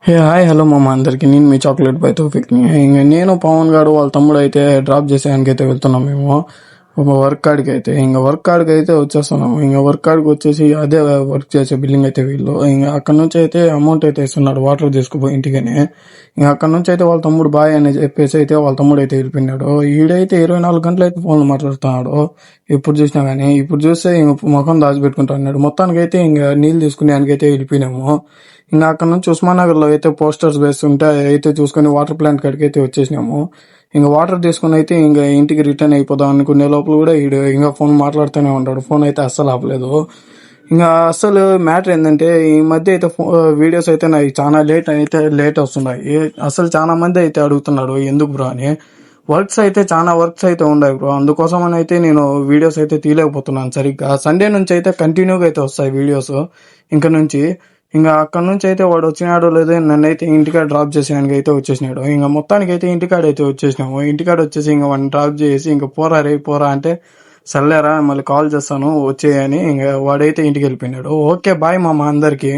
hey hi hello మామ అందరికి నేను మీ చాక్లెట్ బై తోఫిక్ ఇంకా నేను పవన్ గారు వాళ్ళ తమ్ముడు అయితే డ్రాప్ చేసేదానికి అయితే వెళ్తున్నాం మేము ఒక వర్క్ కాడికి అయితే ఇంకా వర్క్ కాడికి అయితే వచ్చేస్తున్నాము ఇంకా వర్క్ కాడికి వచ్చేసి అదే వర్క్ చేసే బిల్డింగ్ అయితే వీళ్ళు ఇంకా అక్కడ నుంచి అయితే అమౌంట్ అయితే ఇస్తున్నాడు వాటర్ తీసుకుపోయి ఇంటికని ఇంకా అక్కడ నుంచి అయితే వాళ్ళ తమ్ముడు బాయ్ అని చెప్పేసి అయితే వాళ్ళ తమ్ముడు అయితే వెళ్ళిపోయినాడు ఈడైతే 24 గంటలు అయితే ఫోన్లు మాట్లాడుతున్నాడు ఎప్పుడు చూసినా కానీ ఇప్పుడు చూస్తే ఇంక ముఖం దాచిపెట్టుకుంటున్నాడు మొత్తానికి అయితే ఇంకా నీళ్ళు తీసుకునే దానికైతే వెళ్ళిపోయినాము ఇంకా అక్కడ నుంచి ఉస్మాన్ నగర్ లో అయితే పోస్టర్స్ వేస్తుంటే అయితే చూసుకొని వాటర్ ప్లాంట్ కాడికి అయితే వచ్చేసినాము ఇంకా వాటర్ తీసుకుని అయితే ఇంకా ఇంటికి రిటర్న్ అయిపోదాం అనుకునే లోపల కూడా ఈడు ఇంకా ఫోన్ మాట్లాడుతూనే ఉంటాడు ఫోన్ అయితే అస్సలు ఆపలేదు ఇంకా అసలు మ్యాటర్ ఏంటంటే ఈ మధ్య అయితే వీడియోస్ అయితే నాకు చాలా లేట్ వస్తున్నాయి అసలు చాలా మంది అయితే అడుగుతున్నాడు ఎందుకు బ్రో అని చాలా వర్క్స్ అయితే ఉన్నాయి బ్రో అందుకోసం అని అయితే నేను వీడియోస్ అయితే తీయలేకపోతున్నాను సరిగ్గా సండే నుంచి అయితే కంటిన్యూగా అయితే వస్తాయి వీడియోస్ ఇంకా నుంచి ఇంకా అక్కడ నుంచి అయితే వాడు వచ్చినాడో లేదో నన్ను అయితే ఇంటికాడ డ్రాప్ చేసేయడానికి అయితే వచ్చేసినాడు ఇంకా మొత్తానికి అయితే ఇంటికాడ అయితే వచ్చేసినాము ఇంటికాడ వచ్చేసి ఇంకా వాడిని డ్రాప్ చేసి ఇంకా పోరా రే పోరా అంటే సర్లేరా మళ్ళీ కాల్ చేస్తాను వచ్చేయని ఇంకా వాడైతే ఇంటికి వెళ్ళిపోయినాడు ఓకే బాయ్ మామ అందరికి